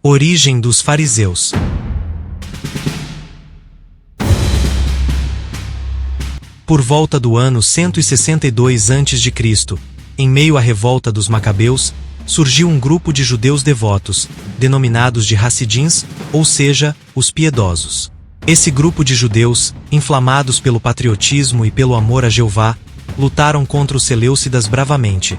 Origem dos fariseus. Por volta do ano 162 a.C., em meio à revolta dos Macabeus, surgiu um grupo de judeus devotos, denominados de Hassidins, ou seja, os piedosos. Esse grupo de judeus, inflamados pelo patriotismo e pelo amor a Jeová, lutaram contra os seleucidas bravamente.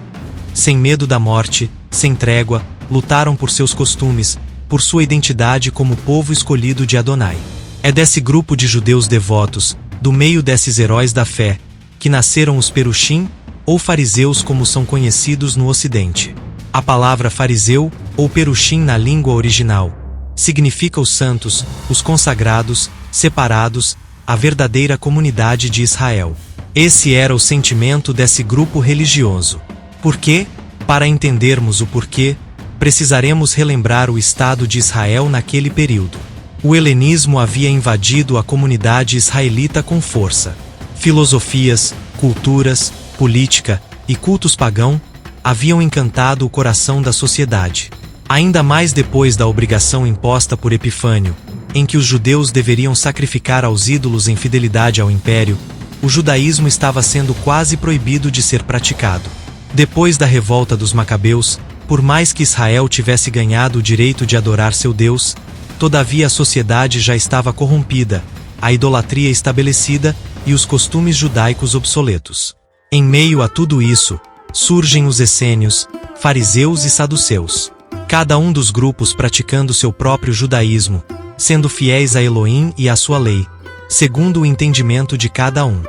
Sem medo da morte, sem trégua, lutaram por seus costumes, por sua identidade como povo escolhido de Adonai. É desse grupo de judeus devotos, do meio desses heróis da fé, que nasceram os perushim, ou fariseus como são conhecidos no Ocidente. A palavra fariseu, ou perushim na língua original, significa os santos, os consagrados, separados, a verdadeira comunidade de Israel. Esse era o sentimento desse grupo religioso. Por quê? Para entendermos o porquê, precisaremos relembrar o Estado de Israel naquele período. O helenismo havia invadido a comunidade israelita com força. Filosofias, culturas, política e cultos pagãos haviam encantado o coração da sociedade. Ainda mais depois da obrigação imposta por Epifânio, em que os judeus deveriam sacrificar aos ídolos em fidelidade ao império, o judaísmo estava sendo quase proibido de ser praticado. Depois da revolta dos Macabeus, por mais que Israel tivesse ganhado o direito de adorar seu Deus, todavia a sociedade já estava corrompida, a idolatria estabelecida e os costumes judaicos obsoletos. Em meio a tudo isso, surgem os essênios, fariseus e saduceus. Cada um dos grupos praticando seu próprio judaísmo, sendo fiéis a Elohim e à sua lei, segundo o entendimento de cada um.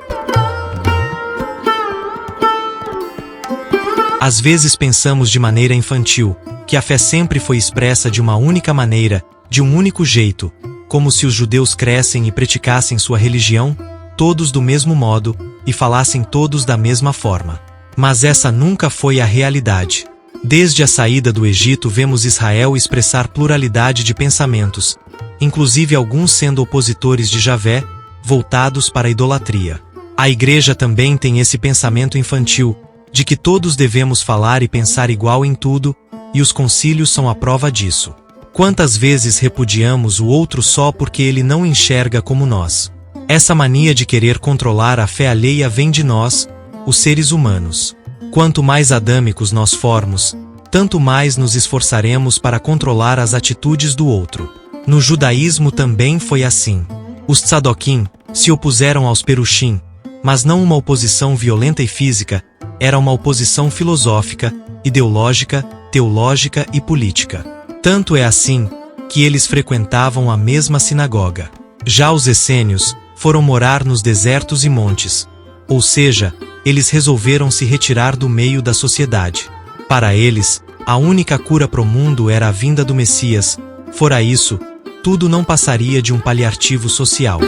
Às vezes pensamos de maneira infantil, que a fé sempre foi expressa de uma única maneira, de um único jeito, como se os judeus crescem e praticassem sua religião, todos do mesmo modo, e falassem todos da mesma forma. Mas essa nunca foi a realidade. Desde a saída do Egito vemos Israel expressar pluralidade de pensamentos, inclusive alguns sendo opositores de Javé, voltados para a idolatria. A Igreja também tem esse pensamento infantil, de que todos devemos falar e pensar igual em tudo, e os concílios são a prova disso. Quantas vezes repudiamos o outro só porque ele não enxerga como nós? Essa mania de querer controlar a fé alheia vem de nós, os seres humanos. Quanto mais adâmicos nós formos, tanto mais nos esforçaremos para controlar as atitudes do outro. No judaísmo também foi assim. Os tzadokim se opuseram aos perushim, mas não uma oposição violenta e física, era uma oposição filosófica, ideológica, teológica e política. Tanto é assim, que eles frequentavam a mesma sinagoga. Já os essênios foram morar nos desertos e montes, ou seja, eles resolveram se retirar do meio da sociedade. Para eles, a única cura para o mundo era a vinda do Messias, fora isso, tudo não passaria de um paliativo social.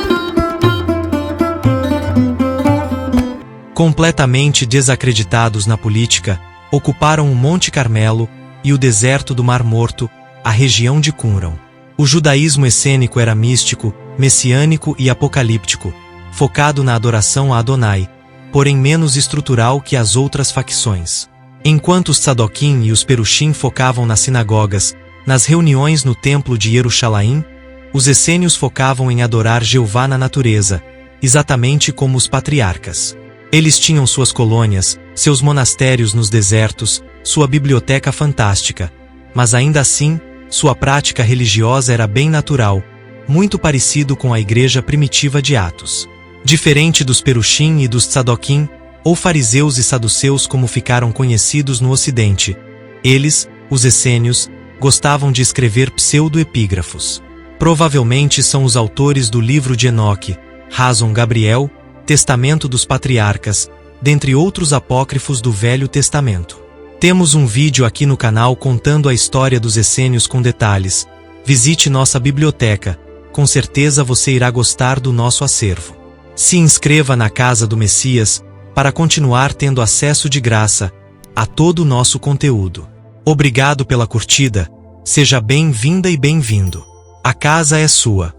Completamente desacreditados na política, ocuparam o Monte Carmelo e o deserto do Mar Morto, a região de Qumran. O judaísmo essênico era místico, messiânico e apocalíptico, focado na adoração a Adonai, porém menos estrutural que as outras facções. Enquanto os tzadokim e os perushim focavam nas sinagogas, nas reuniões no templo de Jerusalém, os essênios focavam em adorar Jeová na natureza, exatamente como os patriarcas. Eles tinham suas colônias, seus monastérios nos desertos, sua biblioteca fantástica, mas ainda assim, sua prática religiosa era bem natural, muito parecido com a igreja primitiva de Atos. Diferente dos perushim e dos tzadokim, ou fariseus e saduceus como ficaram conhecidos no Ocidente, eles, os essênios, gostavam de escrever pseudo-epígrafos. Provavelmente são os autores do livro de Enoque, Razon Gabriel, Testamento dos Patriarcas, dentre outros apócrifos do Velho Testamento. Temos um vídeo aqui no canal contando a história dos essênios com detalhes. Visite nossa biblioteca, com certeza você irá gostar do nosso acervo. Se inscreva na Casa do Messias, para continuar tendo acesso de graça a todo o nosso conteúdo. Obrigado pela curtida, seja bem-vinda e bem-vindo. A casa é sua.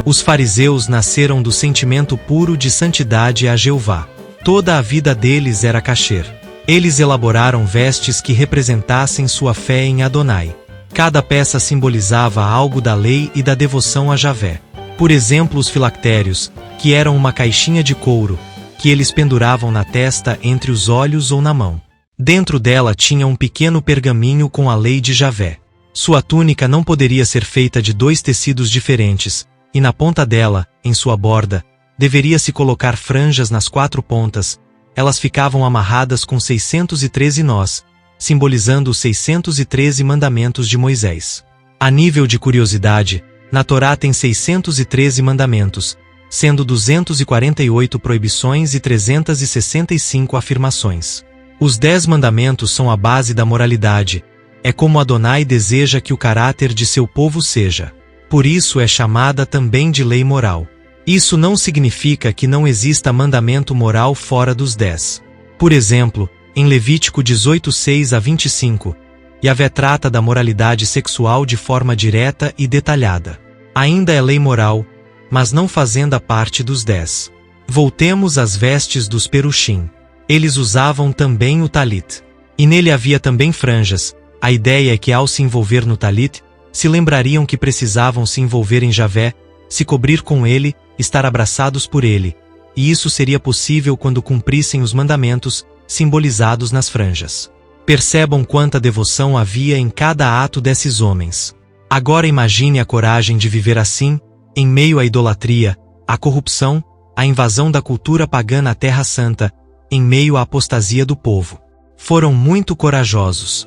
Os fariseus nasceram do sentimento puro de santidade a Jeová. Toda a vida deles era kasher. Eles elaboraram vestes que representassem sua fé em Adonai. Cada peça simbolizava algo da lei e da devoção a Javé. Por exemplo, os filactérios, que eram uma caixinha de couro, que eles penduravam na testa, entre os olhos ou na mão. Dentro dela tinha um pequeno pergaminho com a lei de Javé. Sua túnica não poderia ser feita de 2 tecidos diferentes, e na ponta dela, em sua borda, deveria-se colocar franjas nas 4 pontas. Elas ficavam amarradas com 613 nós, simbolizando os 613 mandamentos de Moisés. A nível de curiosidade, na Torá tem 613 mandamentos, sendo 248 proibições e 365 afirmações. Os 10 mandamentos são a base da moralidade. É como Adonai deseja que o caráter de seu povo seja. Por isso é chamada também de lei moral. Isso não significa que não exista mandamento moral fora dos 10. Por exemplo, em Levítico 18:6 a 25, Yahvé trata da moralidade sexual de forma direta e detalhada. Ainda é lei moral, mas não fazendo a parte dos 10. Voltemos às vestes dos perushim. Eles usavam também o talit. E nele havia também franjas. A ideia é que ao se envolver no talit, se lembrariam que precisavam se envolver em Javé, se cobrir com ele, estar abraçados por ele. E isso seria possível quando cumprissem os mandamentos, simbolizados nas franjas. Percebam quanta devoção havia em cada ato desses homens. Agora imagine a coragem de viver assim, em meio à idolatria, à corrupção, à invasão da cultura pagã na Terra Santa, em meio à apostasia do povo. Foram muito corajosos.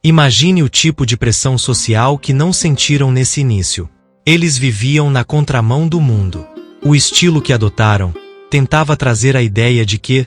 Imagine o tipo de pressão social que não sentiram nesse início. Eles viviam na contramão do mundo. O estilo que adotaram tentava trazer a ideia de que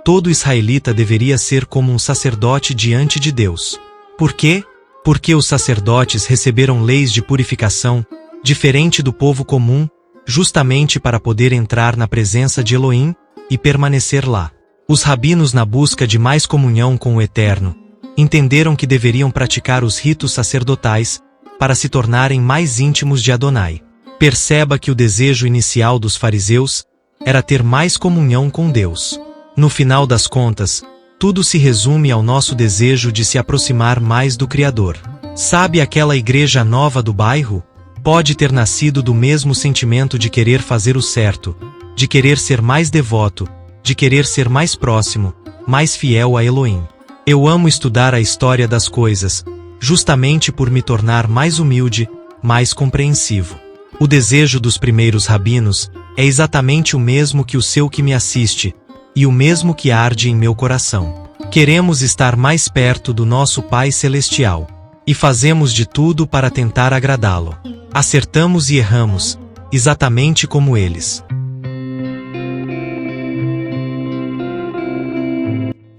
todo israelita deveria ser como um sacerdote diante de Deus. Por quê? Porque os sacerdotes receberam leis de purificação, diferente do povo comum, justamente para poder entrar na presença de Elohim e permanecer lá. Os rabinos, na busca de mais comunhão com o Eterno, entenderam que deveriam praticar os ritos sacerdotais para se tornarem mais íntimos de Adonai. Perceba que o desejo inicial dos fariseus era ter mais comunhão com Deus. No final das contas, tudo se resume ao nosso desejo de se aproximar mais do Criador. Sabe aquela igreja nova do bairro? Pode ter nascido do mesmo sentimento de querer fazer o certo, de querer ser mais devoto, de querer ser mais próximo, mais fiel a Elohim. Eu amo estudar a história das coisas, justamente por me tornar mais humilde, mais compreensivo. O desejo dos primeiros rabinos é exatamente o mesmo que o seu que me assiste, e o mesmo que arde em meu coração. Queremos estar mais perto do nosso Pai Celestial, e fazemos de tudo para tentar agradá-lo. Acertamos e erramos, exatamente como eles.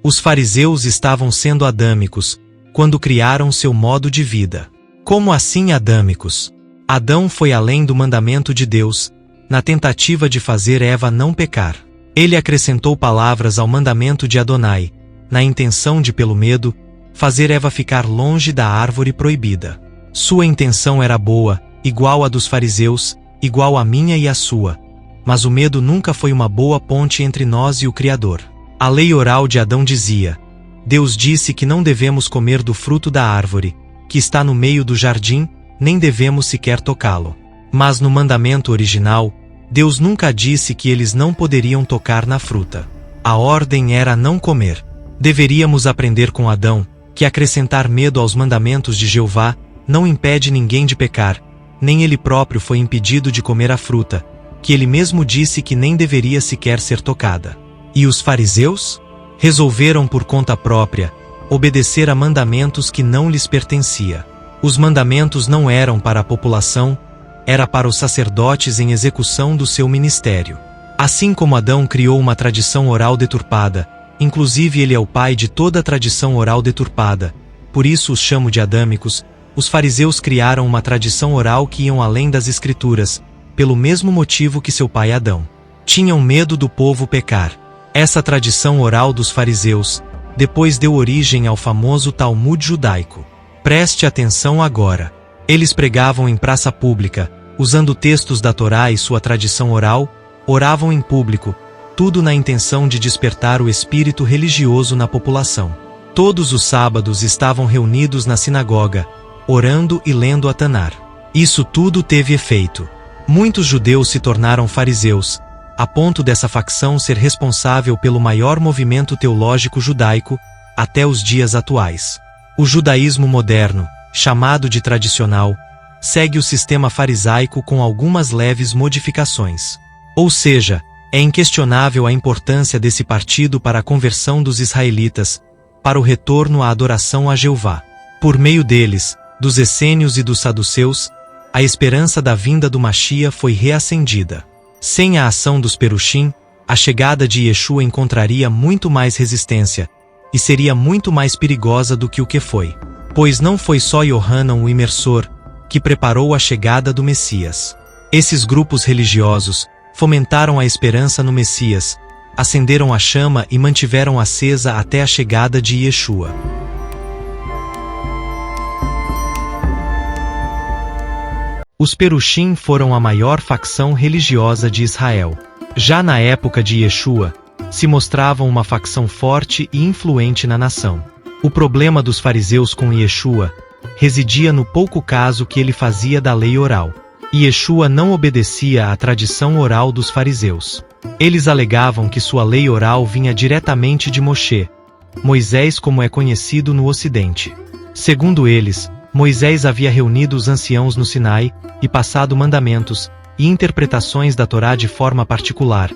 Os fariseus estavam sendo adâmicos, quando criaram seu modo de vida. Como assim adâmicos? Adão foi além do mandamento de Deus, na tentativa de fazer Eva não pecar. Ele acrescentou palavras ao mandamento de Adonai, na intenção de, pelo medo, fazer Eva ficar longe da árvore proibida. Sua intenção era boa, igual a dos fariseus, igual a minha e a sua. Mas o medo nunca foi uma boa ponte entre nós e o Criador. A lei oral de Adão dizia: Deus disse que não devemos comer do fruto da árvore, que está no meio do jardim, nem devemos sequer tocá-lo. Mas no mandamento original, Deus nunca disse que eles não poderiam tocar na fruta. A ordem era não comer. Deveríamos aprender com Adão, que acrescentar medo aos mandamentos de Jeová não impede ninguém de pecar, nem ele próprio foi impedido de comer a fruta, que ele mesmo disse que nem deveria sequer ser tocada. E os fariseus? Resolveram por conta própria obedecer a mandamentos que não lhes pertencia. Os mandamentos não eram para a população, era para os sacerdotes em execução do seu ministério. Assim como Adão criou uma tradição oral deturpada, inclusive ele é o pai de toda a tradição oral deturpada, por isso os chamo de adâmicos, os fariseus criaram uma tradição oral que iam além das escrituras, pelo mesmo motivo que seu pai Adão. Tinham medo do povo pecar. Essa tradição oral dos fariseus depois deu origem ao famoso Talmud judaico. Preste atenção agora. Eles pregavam em praça pública, usando textos da Torá e sua tradição oral, oravam em público, tudo na intenção de despertar o espírito religioso na população. Todos os sábados estavam reunidos na sinagoga, orando e lendo a Tanar. Isso tudo teve efeito. Muitos judeus se tornaram fariseus, a ponto dessa facção ser responsável pelo maior movimento teológico judaico até os dias atuais. O judaísmo moderno, chamado de tradicional, segue o sistema farisaico com algumas leves modificações. Ou seja, é inquestionável a importância desse partido para a conversão dos israelitas, para o retorno à adoração a Jeová. Por meio deles, dos essênios e dos saduceus, a esperança da vinda do Machia foi reacendida. Sem a ação dos Perushim, a chegada de Yeshua encontraria muito mais resistência, e seria muito mais perigosa do que o que foi. Pois não foi só Yohanan o imersor, que preparou a chegada do Messias. Esses grupos religiosos fomentaram a esperança no Messias, acenderam a chama e mantiveram acesa até a chegada de Yeshua. Os Perushim foram a maior facção religiosa de Israel. Já na época de Yeshua, se mostravam uma facção forte e influente na nação. O problema dos fariseus com Yeshua residia no pouco caso que ele fazia da lei oral. Yeshua não obedecia à tradição oral dos fariseus. Eles alegavam que sua lei oral vinha diretamente de Moshe, Moisés como é conhecido no Ocidente. Segundo eles, Moisés havia reunido os anciãos no Sinai e passado mandamentos e interpretações da Torá de forma particular,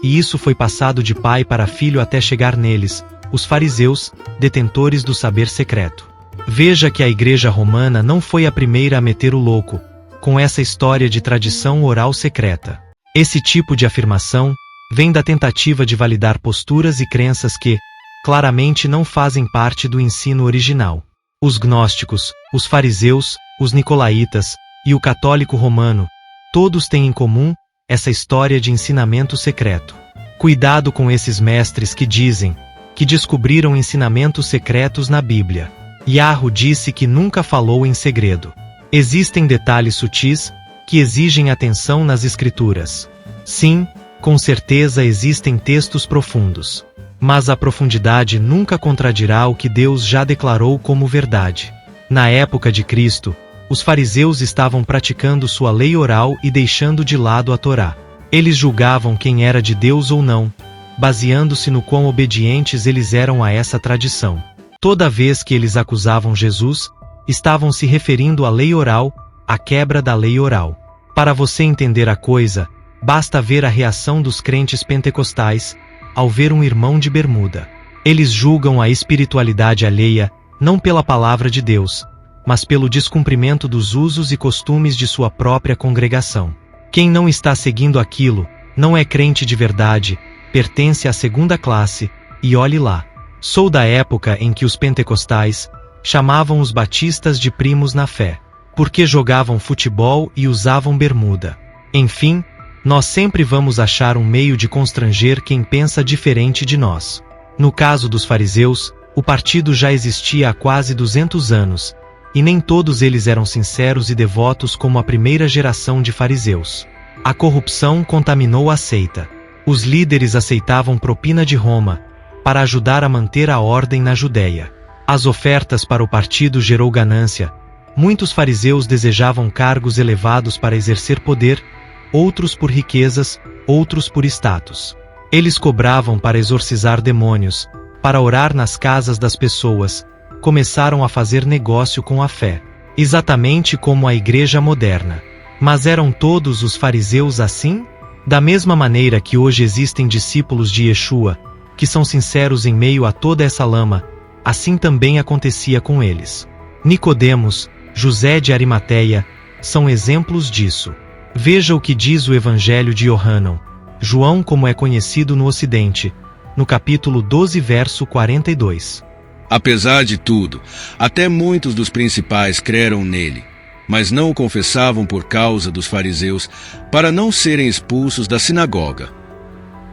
e isso foi passado de pai para filho até chegar neles, os fariseus, detentores do saber secreto. Veja que a Igreja Romana não foi a primeira a meter o louco com essa história de tradição oral secreta. Esse tipo de afirmação vem da tentativa de validar posturas e crenças que, claramente, não fazem parte do ensino original. Os gnósticos, os fariseus, os nicolaítas e o católico romano, todos têm em comum essa história de ensinamento secreto. Cuidado com esses mestres que dizem que descobriram ensinamentos secretos na Bíblia. Yahoo disse que nunca falou em segredo. Existem detalhes sutis que exigem atenção nas escrituras. Sim, com certeza existem textos profundos. Mas a profundidade nunca contradirá o que Deus já declarou como verdade. Na época de Cristo, os fariseus estavam praticando sua lei oral e deixando de lado a Torá. Eles julgavam quem era de Deus ou não, baseando-se no quão obedientes eles eram a essa tradição. Toda vez que eles acusavam Jesus, estavam se referindo à lei oral, à quebra da lei oral. Para você entender a coisa, basta ver a reação dos crentes pentecostais ao ver um irmão de bermuda. Eles julgam a espiritualidade alheia, não pela palavra de Deus, mas pelo descumprimento dos usos e costumes de sua própria congregação. Quem não está seguindo aquilo, não é crente de verdade, pertence à segunda classe, e olhe lá. Sou da época em que os pentecostais chamavam os batistas de primos na fé, porque jogavam futebol e usavam bermuda. Enfim, nós sempre vamos achar um meio de constranger quem pensa diferente de nós. No caso dos fariseus, o partido já existia há quase 200 anos, e nem todos eles eram sinceros e devotos como a primeira geração de fariseus. A corrupção contaminou a seita. Os líderes aceitavam propina de Roma para ajudar a manter a ordem na Judéia. As ofertas para o partido gerou ganância. Muitos fariseus desejavam cargos elevados para exercer poder, outros por riquezas, outros por status. Eles cobravam para exorcizar demônios, para orar nas casas das pessoas, começaram a fazer negócio com a fé, exatamente como a igreja moderna. Mas eram todos os fariseus assim? Da mesma maneira que hoje existem discípulos de Yeshua, que são sinceros em meio a toda essa lama, assim também acontecia com eles. Nicodemos, José de Arimateia, são exemplos disso. Veja o que diz o Evangelho de Yohanan, João como é conhecido no Ocidente, no capítulo 12 verso 42. Apesar de tudo, até muitos dos principais creram nele, mas não o confessavam por causa dos fariseus, para não serem expulsos da sinagoga.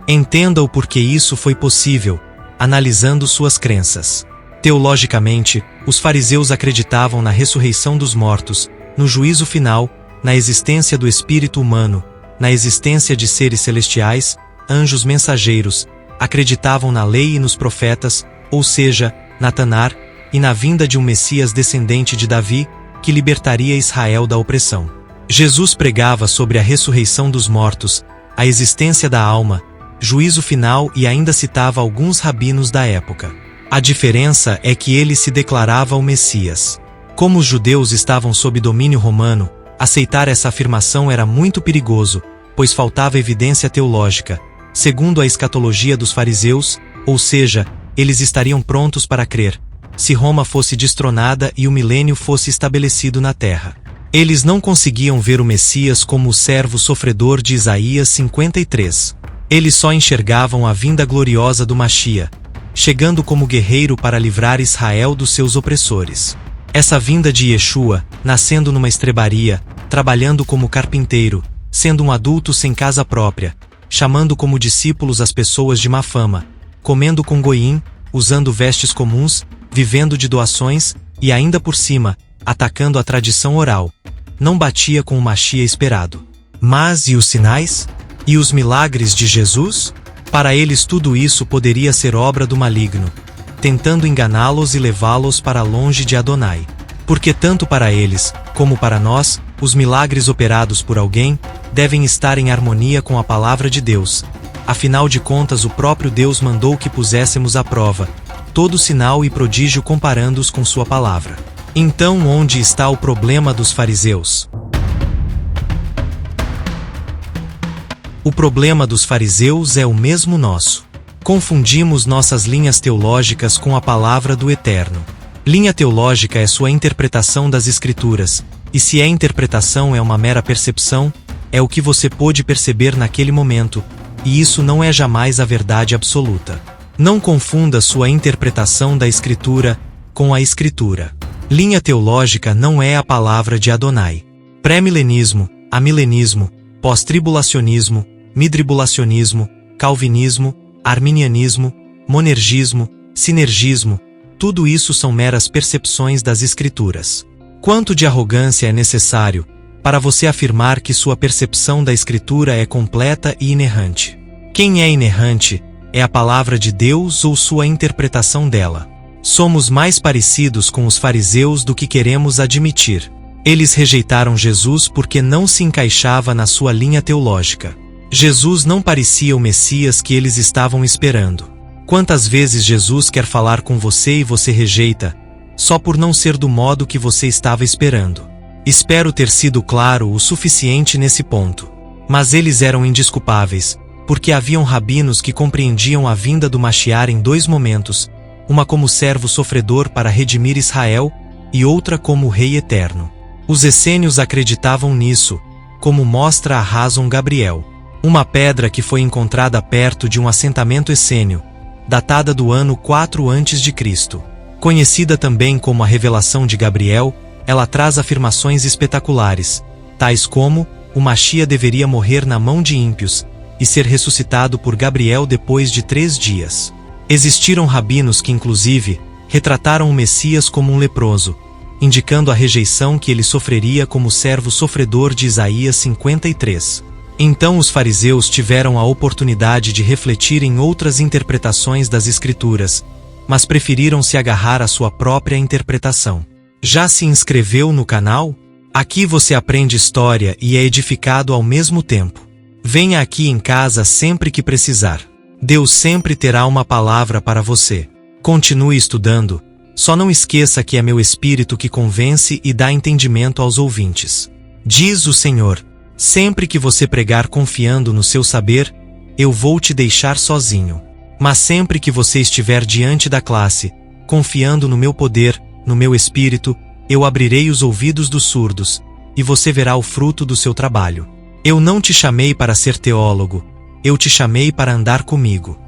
Entenda o porquê isso foi possível, analisando suas crenças. Teologicamente, os fariseus acreditavam na ressurreição dos mortos, no juízo final, na existência do espírito humano, na existência de seres celestiais, anjos mensageiros, acreditavam na lei e nos profetas, ou seja, na Tanar, e na vinda de um Messias descendente de Davi, que libertaria Israel da opressão. Jesus pregava sobre a ressurreição dos mortos, a existência da alma, juízo final e ainda citava alguns rabinos da época. A diferença é que ele se declarava o Messias. Como os judeus estavam sob domínio romano, aceitar essa afirmação era muito perigoso, pois faltava evidência teológica, segundo a escatologia dos fariseus, ou seja, eles estariam prontos para crer, se Roma fosse destronada e o milênio fosse estabelecido na terra. Eles não conseguiam ver o Messias como o servo sofredor de Isaías 53. Eles só enxergavam a vinda gloriosa do Machia, chegando como guerreiro para livrar Israel dos seus opressores. Essa vinda de Yeshua, nascendo numa estrebaria, trabalhando como carpinteiro, sendo um adulto sem casa própria, chamando como discípulos as pessoas de má fama, comendo com goim, usando vestes comuns, vivendo de doações e ainda por cima, atacando a tradição oral. Não batia com o Machia esperado. Mas e os sinais? E os milagres de Jesus? Para eles tudo isso poderia ser obra do maligno, tentando enganá-los e levá-los para longe de Adonai. Porque tanto para eles, como para nós, os milagres operados por alguém, devem estar em harmonia com a palavra de Deus. Afinal de contas, o próprio Deus mandou que puséssemos à prova todo sinal e prodígio comparando-os com sua palavra. Então onde está o problema dos fariseus? O problema dos fariseus é o mesmo nosso. Confundimos nossas linhas teológicas com a palavra do Eterno. Linha teológica é sua interpretação das Escrituras, e se a interpretação é uma mera percepção, é o que você pôde perceber naquele momento, e isso não é jamais a verdade absoluta. Não confunda sua interpretação da Escritura com a Escritura. Linha teológica não é a palavra de Adonai. Pré-milenismo, amilenismo, pós-tribulacionismo, midribulacionismo, calvinismo, arminianismo, monergismo, sinergismo, tudo isso são meras percepções das Escrituras. Quanto de arrogância é necessário para você afirmar que sua percepção da Escritura é completa e inerrante? Quem é inerrante é a palavra de Deus ou sua interpretação dela? Somos mais parecidos com os fariseus do que queremos admitir. Eles rejeitaram Jesus porque não se encaixava na sua linha teológica. Jesus não parecia o Messias que eles estavam esperando. Quantas vezes Jesus quer falar com você e você rejeita, só por não ser do modo que você estava esperando? Espero ter sido claro o suficiente nesse ponto. Mas eles eram indesculpáveis, porque haviam rabinos que compreendiam a vinda do Mashiach em dois momentos, uma como servo sofredor para redimir Israel, e outra como o Rei Eterno. Os essênios acreditavam nisso, como mostra a Rason Gabriel, uma pedra que foi encontrada perto de um assentamento essênio, datada do ano 4 a.C. Conhecida também como a Revelação de Gabriel, ela traz afirmações espetaculares, tais como, o Machia deveria morrer na mão de ímpios, e ser ressuscitado por Gabriel depois de 3 dias. Existiram rabinos que inclusive, retrataram o Messias como um leproso, indicando a rejeição que ele sofreria como servo sofredor de Isaías 53. Então os fariseus tiveram a oportunidade de refletir em outras interpretações das Escrituras, mas preferiram se agarrar à sua própria interpretação. Já se inscreveu no canal? Aqui você aprende história e é edificado ao mesmo tempo. Venha aqui em casa sempre que precisar. Deus sempre terá uma palavra para você. Continue estudando, só não esqueça que é meu Espírito que convence e dá entendimento aos ouvintes. Diz o Senhor, sempre que você pregar confiando no seu saber, eu vou te deixar sozinho. Mas sempre que você estiver diante da classe, confiando no meu poder, no meu Espírito, eu abrirei os ouvidos dos surdos, e você verá o fruto do seu trabalho. Eu não te chamei para ser teólogo, eu te chamei para andar comigo.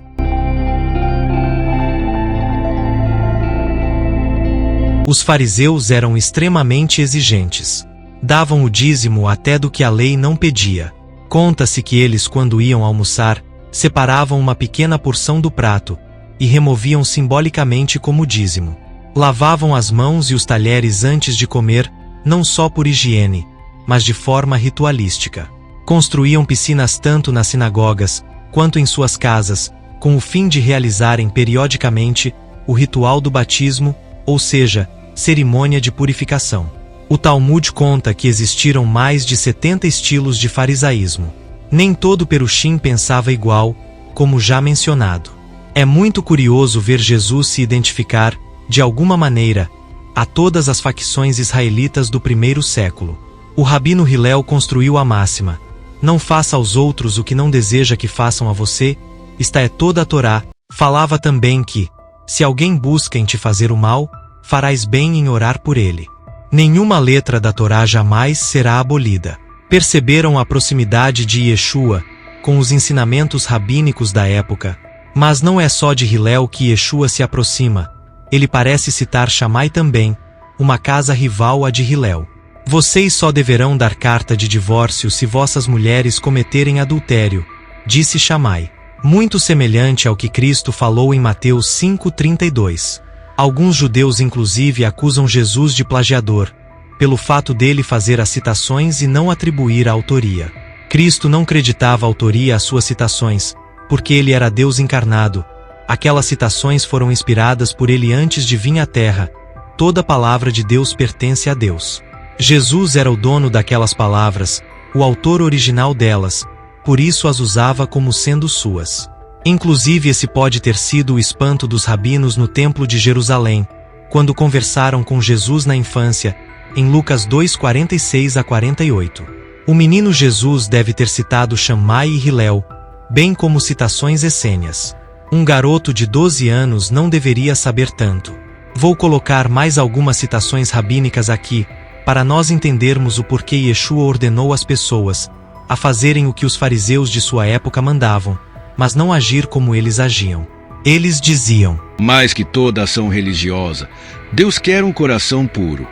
Os fariseus eram extremamente exigentes. Davam o dízimo até do que a lei não pedia. Conta-se que eles, quando iam almoçar, separavam uma pequena porção do prato e removiam simbolicamente como dízimo. Lavavam as mãos e os talheres antes de comer, não só por higiene, mas de forma ritualística. Construíam piscinas tanto nas sinagogas, quanto em suas casas, com o fim de realizarem periodicamente o ritual do batismo, ou seja, cerimônia de purificação. O Talmud conta que existiram mais de 70 estilos de farisaísmo. Nem todo perushim pensava igual, como já mencionado. É muito curioso ver Jesus se identificar, de alguma maneira, a todas as facções israelitas do primeiro século. O rabino Hillel construiu a máxima: não faça aos outros o que não deseja que façam a você, esta é toda a Torá. Falava também que, se alguém busca em te fazer o mal, farás bem em orar por ele. Nenhuma letra da Torá jamais será abolida. Perceberam a proximidade de Yeshua com os ensinamentos rabínicos da época. Mas não é só de Hillel que Yeshua se aproxima. Ele parece citar Shammai também, uma casa rival à de Hillel. Vocês só deverão dar carta de divórcio se vossas mulheres cometerem adultério, disse Shammai. Muito semelhante ao que Cristo falou em Mateus 5,32. Alguns judeus inclusive acusam Jesus de plagiador, pelo fato dele fazer as citações e não atribuir a autoria. Cristo não acreditava a autoria às suas citações, porque ele era Deus encarnado. Aquelas citações foram inspiradas por ele antes de vir à Terra. Toda palavra de Deus pertence a Deus. Jesus era o dono daquelas palavras, o autor original delas, por isso as usava como sendo suas. Inclusive esse pode ter sido o espanto dos rabinos no Templo de Jerusalém, quando conversaram com Jesus na infância, em Lucas 2:46-48. O menino Jesus deve ter citado Shammai e Hillel, bem como citações essênias. Um garoto de 12 anos não deveria saber tanto. Vou colocar mais algumas citações rabínicas aqui, para nós entendermos o porquê Yeshua ordenou às pessoas a fazerem o que os fariseus de sua época mandavam, mas não agir como eles agiam. Eles diziam: mais que toda ação religiosa, Deus quer um coração puro.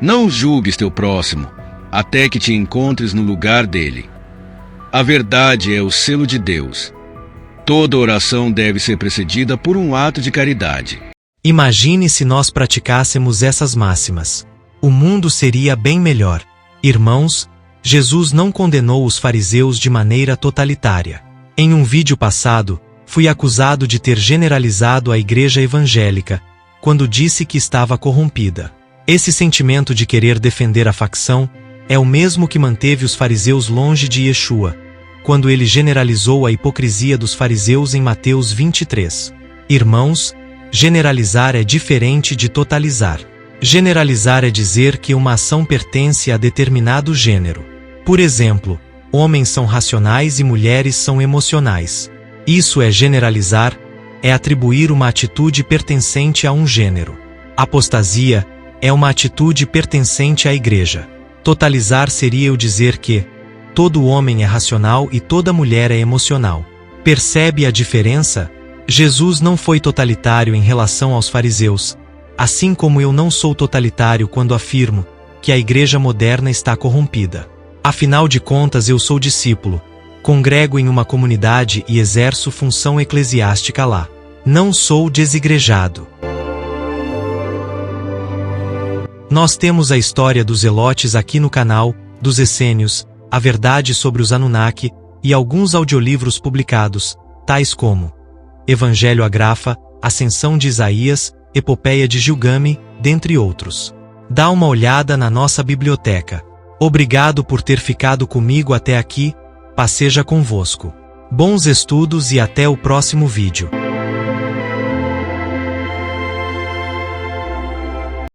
Não julgues teu próximo, até que te encontres no lugar dele. A verdade é o selo de Deus. Toda oração deve ser precedida por um ato de caridade. Imagine se nós praticássemos essas máximas. O mundo seria bem melhor. Irmãos, Jesus não condenou os fariseus de maneira totalitária. Em um vídeo passado, fui acusado de ter generalizado a igreja evangélica, quando disse que estava corrompida. Esse sentimento de querer defender a facção é o mesmo que manteve os fariseus longe de Yeshua, quando ele generalizou a hipocrisia dos fariseus em Mateus 23. Irmãos, generalizar é diferente de totalizar. Generalizar é dizer que uma ação pertence a determinado gênero. Por exemplo, homens são racionais e mulheres são emocionais. Isso é generalizar, é atribuir uma atitude pertencente a um gênero. Apostasia é uma atitude pertencente à igreja. Totalizar seria eu dizer que todo homem é racional e toda mulher é emocional. Percebe a diferença? Jesus não foi totalitário em relação aos fariseus, assim como eu não sou totalitário quando afirmo que a igreja moderna está corrompida. Afinal de contas, eu sou discípulo, congrego em uma comunidade e exerço função eclesiástica lá. Não sou desigrejado. Nós temos a história dos Zelotes aqui no canal, dos essênios, a verdade sobre os Anunnaki e alguns audiolivros publicados, tais como Evangelho Agrafa, Ascensão de Isaías, Epopeia de Gilgame, dentre outros. Dá uma olhada na nossa biblioteca. Obrigado por ter ficado comigo até aqui, paz seja convosco. Bons estudos e até o próximo vídeo.